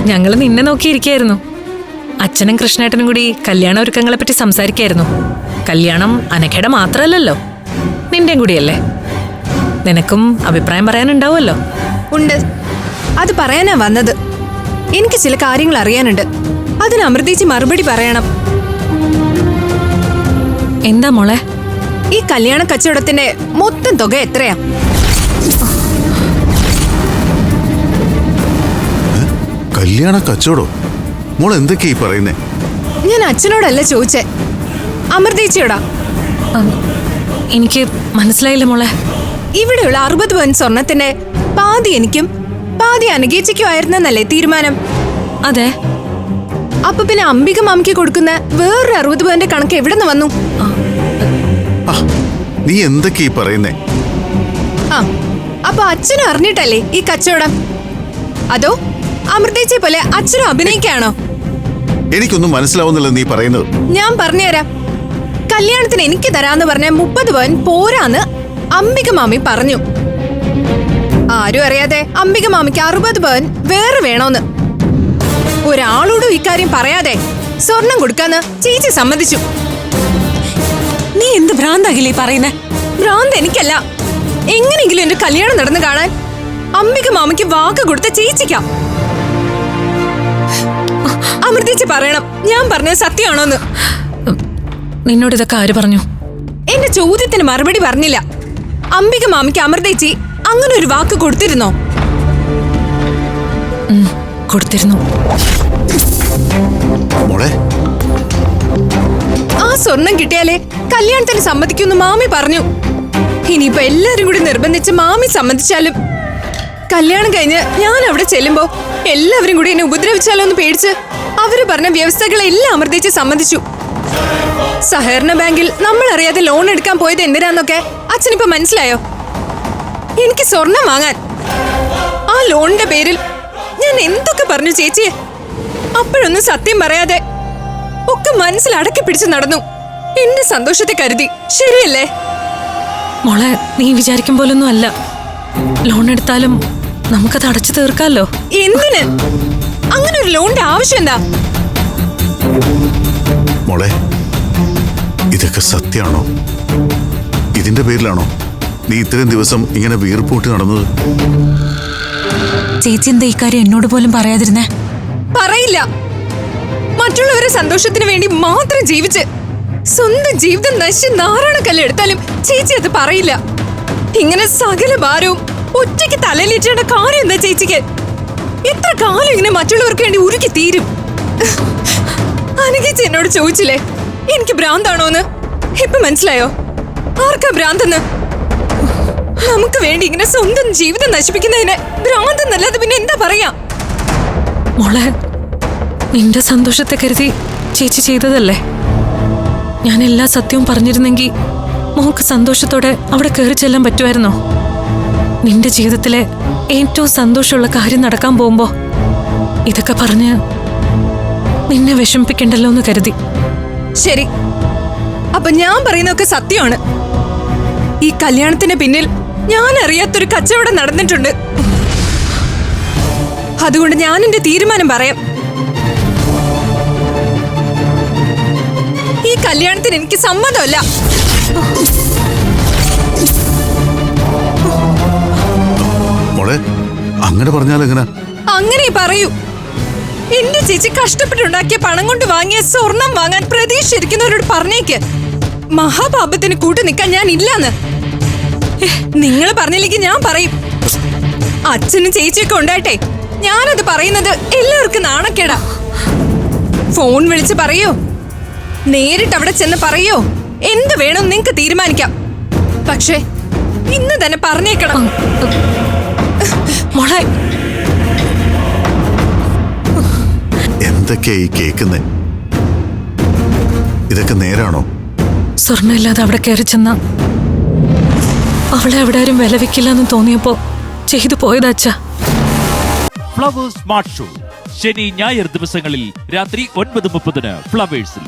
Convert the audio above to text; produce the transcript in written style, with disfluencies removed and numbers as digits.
ഞങ്ങൾ നിന്നെ നോക്കിയിരിക്കായിരുന്നു. അച്ഛനും കൃഷ്ണേട്ടനും കൂടി കല്യാണ ഒരുക്കങ്ങളെ പറ്റി സംസാരിക്കായിരുന്നു. കല്യാണം അനഘയുടെ മാത്രമല്ലല്ലോ, നിന്റെയും കൂടിയല്ലേ. നിനക്കും അഭിപ്രായം പറയാനുണ്ടാവുമല്ലോ. ഉണ്ട്, അത് പറയാനാ വന്നത്. എനിക്ക് ചില കാര്യങ്ങൾ അറിയാനുണ്ട്. അതിന് അമൃതേച്ചി മറുപടി പറയണം. എന്താ മോളെ? ഈ കല്യാണ കച്ചവടത്തിന്റെ മൊത്തം തുക എത്രയാ? കല്യാണ കച്ചവടോ? മോൾ എന്തൊക്കെയാ ഈ പറയുന്നേ? ഞാൻ അച്ഛനോടല്ല ചോദിച്ചേ, അമൃതേച്ചിയോടാ. എനിക്ക് മനസ്സിലായില്ല മോളെ. ഇവിടെയുള്ള 60 പവൻ സ്വർണത്തിന്റെ പാതി എനിക്കും പാതി അനഘേച്ചിക്കും ആയിരുന്നല്ലേ തീരുമാനം? അതെ. അപ്പൊ പിന്നെ അംബിക മാമിക്ക് കൊടുക്കുന്ന വേറൊരു 60 പവന്റെ കണക്ക് എവിടെ നിന്ന് വന്നു? നീ എന്തൊക്കെയാ ഈ പറയുന്നേ? അപ്പൊ അച്ഛനും അറിഞ്ഞിട്ടല്ലേ ഈ കച്ചവടം? അതോ അമൃതേച്ചിയെ പോലെ അച്ഛനും അഭിനയിക്കാണോ? എനിക്കൊന്നും മനസ്സിലാവുന്നില്ല നീ പറയുന്നത്. ഞാൻ പറഞ്ഞുതരാം. കല്യാണത്തിന് എനിക്ക് തരാന്ന് പറഞ്ഞ 30 പവൻ പോരാന്ന് അംബിക മാമി പറഞ്ഞു. ആരും അറിയാതെ അംബിക മാമിക്ക് 60 പവൻ വേറെ വേണോന്ന്. ഒരാളോടും ഇക്കാര്യം പറയാതെ സ്വർണം കൊടുക്കാന്ന് ചേച്ചി സമ്മതിച്ചു. നീ എന്ത് ഭ്രാന്താകില്ലേ പറയുന്നേ? ഭ്രാന്ത് എനിക്കല്ല. എങ്ങനെയെങ്കിലും എന്റെ കല്യാണം നടന്നു കാണാൻ അംബിക മാമിക്ക് വാക്ക് കൊടുത്ത ചേച്ചിക്കാം. അമൃതേച്ചി പറയണം ഞാൻ പറഞ്ഞത് സത്യമാണോന്ന്. നിന്നോട് ഇതൊക്കെ ആര് പറഞ്ഞു? എന്റെ ചോദ്യത്തിന് മറുപടി പറഞ്ഞില്ല. അംബിക മാമിക്ക് അമൃതേച്ചി അങ്ങനെ ഒരു വാക്ക് കൊടുത്തിരുന്നോ? കൊടുത്തിരുന്നു. ആ സ്വർണം കിട്ടിയാലേ കല്യാണത്തിന് സമ്മതിക്കുമെന്ന് മാമി പറഞ്ഞു. ഇനിയിപ്പോ എല്ലാരും കൂടി നിർബന്ധിച്ച് മാമി സമ്മതിച്ചാലും കല്യാണം കഴിഞ്ഞ് ഞാൻ അവിടെ ചെല്ലുമ്പോ എല്ലാവരും കൂടി എന്നെ ഉപദ്രവിച്ചാലോ എന്ന് പേടിച്ച് അവര് പറഞ്ഞ വ്യവസ്ഥകളെല്ലാം അമൃതേച്ചി സമ്മതിച്ചു. സഹകരണ ബാങ്കിൽ നമ്മൾ അറിയാതെ ലോൺ എടുക്കാൻ പോയത് എന്തിനാന്നൊക്കെ അച്ഛനിപ്പോ മനസ്സിലായോ? എനിക്ക് സ്വർണം വാങ്ങാൻ. ആ ലോണിന്റെ പേരിൽ ഞാൻ എന്തൊക്കെ പറഞ്ഞു ചേച്ചിയെ. അപ്പോഴൊന്നും സത്യം പറയാതെ ഒക്കെ മനസ്സിൽ അടക്കി പിടിച്ച് നടന്നു. എന്റെ സന്തോഷത്തെ കരുതി. ശരിയല്ലേ മോളെ? നീ വിചാരിക്കും പോലൊന്നും അല്ല. ലോൺ എടുത്താലും നമുക്കത് അടച്ചു തീർക്കാലോ. എന്തിന്? അങ്ങനെ ഒരു ലോണിന്റെ ആവശ്യം എന്താ? മോളെ, ഇതൊക്കെ സത്യമാണോ? ഇതിന്റെ പേരിലാണോ നീ ഇത്രയും ദിവസം ഇങ്ങനെ വീർപ്പൂട്ടി നടന്നത്? ചേച്ചി എന്താ ഇക്കാര്യം എന്നോട് പോലും പറയാതിരുന്നേ? പറയില്ല. മറ്റുള്ളവരുടെ സന്തോഷത്തിന് വേണ്ടി മാത്രം ജീവിച്ച് സ്വന്തം ജീവിതം നശിച്ച് നാരായണക്കല്ല് എടുത്താലും ചേച്ചി അത് പറയില്ല. ഇങ്ങനെ സകല ഭാരവും ഒറ്റയ്ക്ക് തലയിലിട്ടേണ്ട കാര്യം എന്താ ചേച്ചിക്ക്? എത്ര കാലം ഇങ്ങനെ മറ്റുള്ളവർക്ക് വേണ്ടി ഉരുക്കി തീരും? അനഘേച്ചി എന്നോട് ചോദിച്ചില്ലേ എനിക്ക് ഭ്രാന്താണോന്ന്? ഇപ്പൊ മനസ്സിലായോ ആർക്കാ ഭ്രാന്തെന്ന്? നമുക്ക് വേണ്ടി ഇങ്ങനെ സ്വന്തം ജീവിതം നശിപ്പിക്കുന്നതിന് ഭ്രാന്തെന്നല്ലാതെ പിന്നെ എന്താ പറയാ? മോളെ, നിന്റെ സന്തോഷത്തെ കരുതി ചേച്ചി ചെയ്തതല്ലേ. ഞാൻ എല്ലാ സത്യവും പറഞ്ഞിരുന്നെങ്കിൽ മോക്ക് സന്തോഷത്തോടെ അവിടെ കയറി ചെല്ലാൻ പറ്റുമായിരുന്നോ? നിന്റെ ജീവിതത്തിലെ ഏറ്റവും സന്തോഷമുള്ള കാര്യം നടക്കാൻ പോകുമ്പോ ഇതൊക്കെ പറഞ്ഞ് നിന്നെ വിഷമിപ്പിക്കണ്ടല്ലോ എന്ന് കരുതി. ശരി, അപ്പൊ ഞാൻ പറയുന്നതൊക്കെ സത്യമാണ്. ഈ കല്യാണത്തിന് പിന്നിൽ ഞാൻ അറിയാത്തൊരു കച്ചവടം നടന്നിട്ടുണ്ട്. അതുകൊണ്ട് ഞാൻ എന്റെ തീരുമാനം പറയാം. ഈ കല്യാണത്തിന് എനിക്ക് സമ്മതമല്ല. മോളെ, അങ്ങനെ പറഞ്ഞാൽ എങ്ങനെ? അങ്ങനെ പറയൂ. എന്റെ ചേച്ചി കഷ്ടപ്പെട്ടുണ്ടാക്കിയ പണം കൊണ്ട് വാങ്ങിയ സ്വർണം വാങ്ങാൻ പ്രതീക്ഷിച്ചിരിക്കുന്നവരോട് പറഞ്ഞേക്ക് മഹാപാപത്തിന് കൂട്ടു നിൽക്കാൻ ഞാൻ ഇല്ലാന്ന്. നിങ്ങൾ പറഞ്ഞില്ലെങ്കിൽ ഞാൻ പറയും. അച്ഛനും ചേച്ചിയൊക്കെ ഉണ്ടായിട്ടെ ഞാനത് പറയുന്നത് എല്ലാവർക്കും നാണക്കേടാ. ഫോൺ വിളിച്ച് പറയോ, നേരിട്ട് അവിടെ ചെന്ന് പറയോ, എന്ത് വേണം നിങ്ങക്ക് തീരുമാനിക്കാം. പക്ഷേ ഇന്ന് തന്നെ പറഞ്ഞേക്കണം. മോളെ, എന്തൊക്കെയാ ഈ കേൾക്കുന്നേ? ഇതൊക്കെ നേരാണോ? സ്വർണ്ണമില്ലാതെ അവിടെ കയറി ചെന്ന അവളെ അവിടെ ആരും വില വെക്കില്ലെന്ന് തോന്നിയപ്പോ ചെയ്തു പോയതാച്ചാ. ഫ്ലവേഴ്സ് സ്മാർട്ട് ഷോ ശനി ഞായർ ദിവസങ്ങളിൽ രാത്രി 9:30 ഫ്ലവേഴ്സിൽ.